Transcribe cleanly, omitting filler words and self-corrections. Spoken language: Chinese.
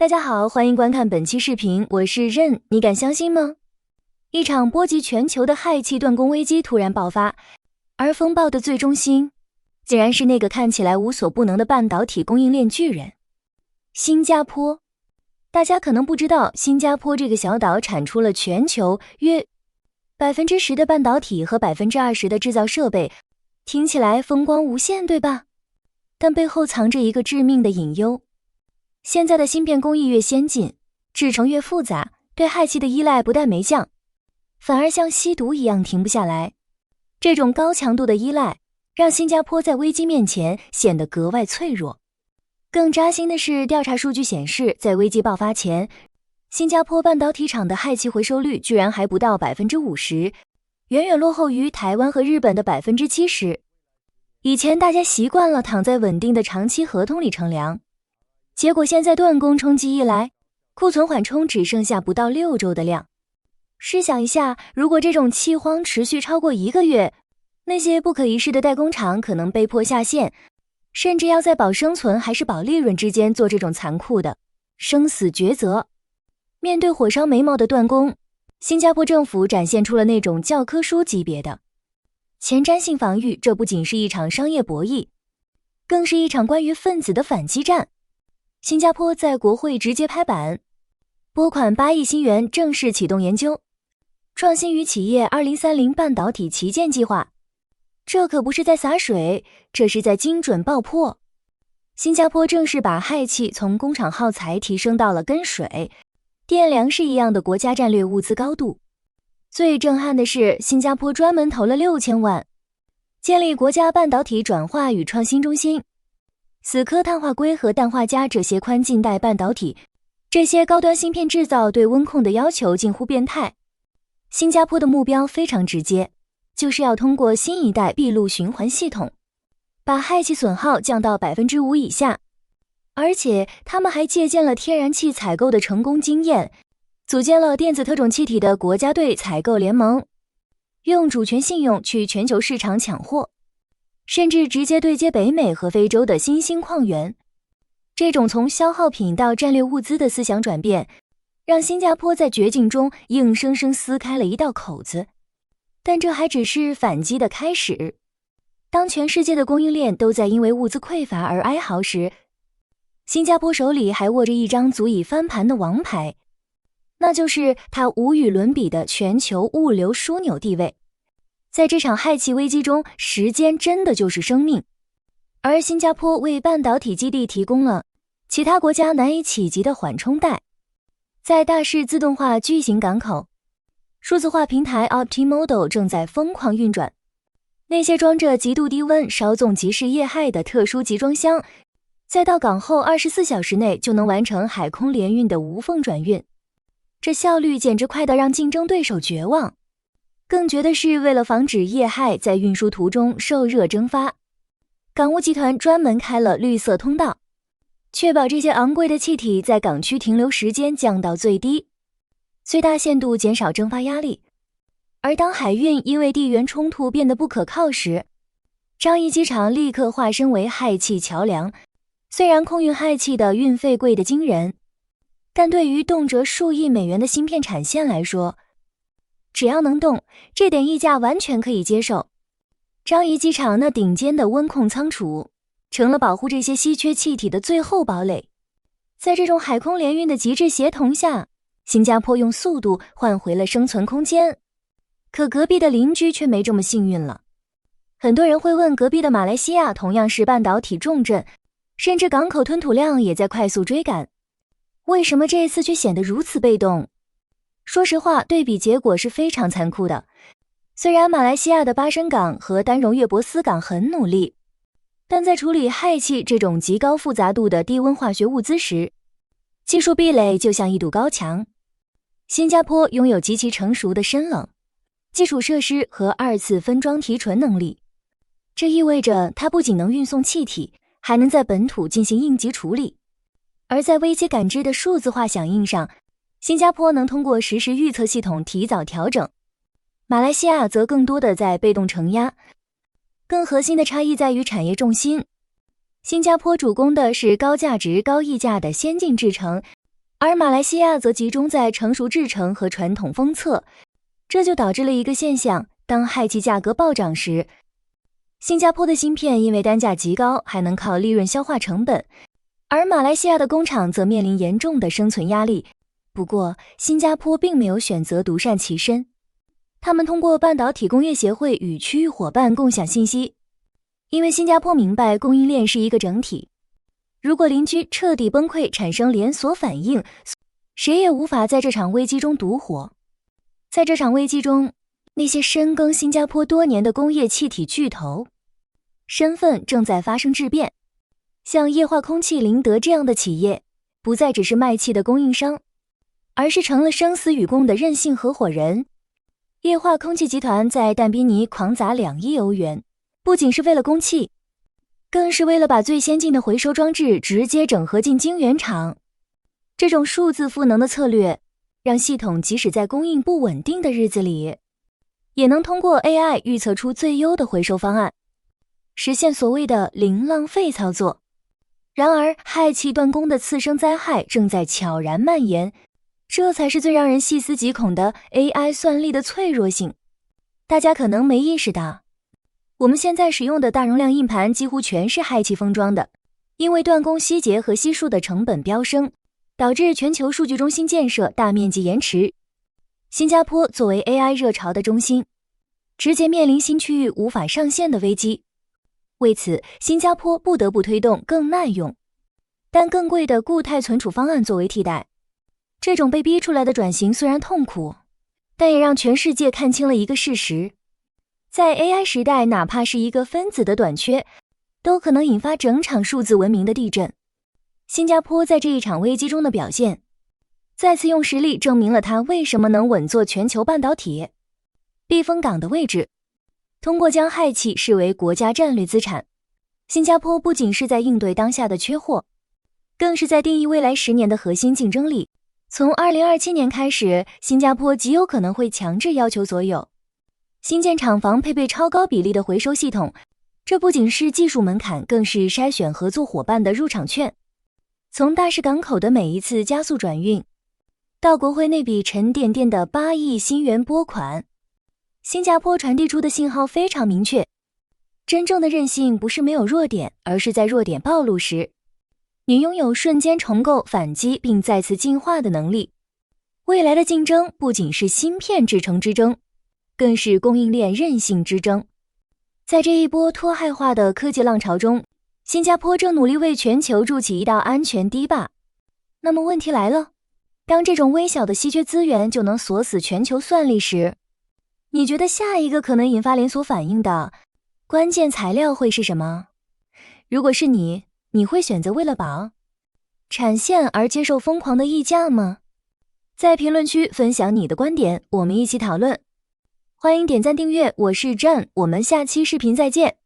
大家好，欢迎观看本期视频，我是任，你敢相信吗？一场波及全球的氦气断供危机突然爆发，而风暴的最中心竟然是那个看起来无所不能的半导体供应链巨人——新加坡。大家可能不知道，新加坡这个小岛产出了全球约 10% 的半导体和 20% 的制造设备，听起来风光无限，对吧？但背后藏着一个致命的隐忧。现在的芯片工艺越先进，制程越复杂，对氦气的依赖不但没降，反而像吸毒一样停不下来。这种高强度的依赖让新加坡在危机面前显得格外脆弱。更扎心的是，调查数据显示，在危机爆发前，新加坡半导体厂的氦气回收率居然还不到 50%， 远远落后于台湾和日本的 70%。 以前大家习惯了躺在稳定的长期合同里乘凉，结果现在断供冲击一来，库存缓冲只剩下不到6周的量。试想一下，如果这种气荒持续超过1个月，那些不可一世的代工厂可能被迫下线，甚至要在保生存还是保利润之间做这种残酷的生死抉择。面对火烧眉毛的断供，新加坡政府展现出了那种教科书级别的前瞻性防御。这不仅是一场商业博弈，更是一场关于分子的反击战。新加坡在国会直接拍板，拨款8亿新元正式启动研究创新与企业2030半导体旗舰计划。这可不是在洒水，这是在精准爆破。新加坡正式把氦气从工厂耗材提升到了跟水、电粮食一样的国家战略物资高度。最震撼的是，新加坡专门投了6000万，建立国家半导体转化与创新中心。死磕碳化硅和氮化镓这些宽近代半导体，这些高端芯片制造对温控的要求近乎变态。新加坡的目标非常直接，就是要通过新一代闭路循环系统，把氦气损耗降到 5% 以下。而且他们还借鉴了天然气采购的成功经验，组建了电子特种气体的国家队采购联盟，用主权信用去全球市场抢货，甚至直接对接北美和非洲的新兴矿源。这种从消耗品到战略物资的思想转变，让新加坡在绝境中硬生生撕开了一道口子。但这还只是反击的开始。当全世界的供应链都在因为物资匮乏而哀嚎时，新加坡手里还握着一张足以翻盘的王牌，那就是它无与伦比的全球物流枢纽地位。在这场氦气危机中，时间真的就是生命，而新加坡为半导体基地提供了其他国家难以企及的缓冲带。在大式自动化巨型港口，数字化平台 Optimodal 正在疯狂运转，那些装着极度低温稍纵即逝液氦的特殊集装箱，在到港后24小时内就能完成海空联运的无缝转运，这效率简直快到让竞争对手绝望。更绝的是，为了防止液氦在运输途中受热蒸发，港务集团专门开了绿色通道，确保这些昂贵的气体在港区停留时间降到最低，最大限度减少蒸发压力。而当海运因为地缘冲突变得不可靠时，樟宜机场立刻化身为氦气桥梁。虽然空运氦气的运费贵得惊人，但对于动辄数亿美元的芯片产线来说，只要能动，这点溢价完全可以接受。樟宜机场那顶尖的温控仓储成了保护这些稀缺气体的最后堡垒。在这种海空联运的极致协同下，新加坡用速度换回了生存空间。可隔壁的邻居却没这么幸运了。很多人会问，隔壁的马来西亚同样是半导体重镇，甚至港口吞吐量也在快速追赶，为什么这一次却显得如此被动？说实话，对比结果是非常残酷的。虽然马来西亚的巴生港和丹戎粤博斯港很努力，但在处理氦气这种极高复杂度的低温化学物资时，技术壁垒就像一堵高墙。新加坡拥有极其成熟的深冷基础设施和2次分装提纯能力，这意味着它不仅能运送气体，还能在本土进行应急处理。而在危机感知的数字化响应上，新加坡能通过实时预测系统提早调整，马来西亚则更多的在被动承压。更核心的差异在于产业重心，新加坡主攻的是高价值高溢价的先进制程，而马来西亚则集中在成熟制程和传统封测，这就导致了一个现象，当氦气价格暴涨时，新加坡的芯片因为单价极高，还能靠利润消化成本，而马来西亚的工厂则面临严重的生存压力。不过，新加坡并没有选择独善其身，他们通过半导体工业协会与区域伙伴共享信息，因为新加坡明白供应链是一个整体，如果邻居彻底崩溃，产生连锁反应，谁也无法在这场危机中独活。在这场危机中，那些深耕新加坡多年的工业气体巨头身份正在发生质变，像液化空气林德这样的企业不再只是卖气的供应商，而是成了生死与共的韧性合伙人。液化空气集团在但宾尼狂砸2亿欧元，不仅是为了供气，更是为了把最先进的回收装置直接整合进晶圆厂。这种数字赋能的策略，让系统即使在供应不稳定的日子里，也能通过 AI 预测出最优的回收方案，实现所谓的零浪费操作。然而，氦气断供的次生灾害正在悄然蔓延，这才是最让人细思极恐的 AI 算力的脆弱性。大家可能没意识到，我们现在使用的大容量硬盘几乎全是氦气封装的，因为断供希捷和悉数的成本飙升，导致全球数据中心建设大面积延迟。新加坡作为 AI 热潮的中心，直接面临新区域无法上线的危机。为此，新加坡不得不推动更耐用但更贵的固态存储方案作为替代。这种被逼出来的转型虽然痛苦，但也让全世界看清了一个事实，在 AI 时代，哪怕是一个分子的短缺，都可能引发整场数字文明的地震。新加坡在这一场危机中的表现，再次用实力证明了它为什么能稳坐全球半导体避风港的位置。通过将氦气视为国家战略资产，新加坡不仅是在应对当下的缺货，更是在定义未来10年的核心竞争力。从2027年开始，新加坡极有可能会强制要求所有新建厂房配备超高比例的回收系统，这不仅是技术门槛，更是筛选合作伙伴的入场券。从大使港口的每一次加速转运，到国会那笔沉甸甸的8亿新元拨款，新加坡传递出的信号非常明确，真正的韧性不是没有弱点，而是在弱点暴露时，你拥有瞬间重构、反击并再次进化的能力。未来的竞争不仅是芯片制程之争，更是供应链韧性之争。在这一波脱氦化的科技浪潮中，新加坡正努力为全球筑起一道安全堤坝。那么问题来了，当这种微小的稀缺资源就能锁死全球算力时，你觉得下一个可能引发连锁反应的关键材料会是什么？如果是你会选择为了保产线而接受疯狂的溢价吗？在评论区分享你的观点，我们一起讨论。欢迎点赞订阅，我是 Jen， 我们下期视频再见。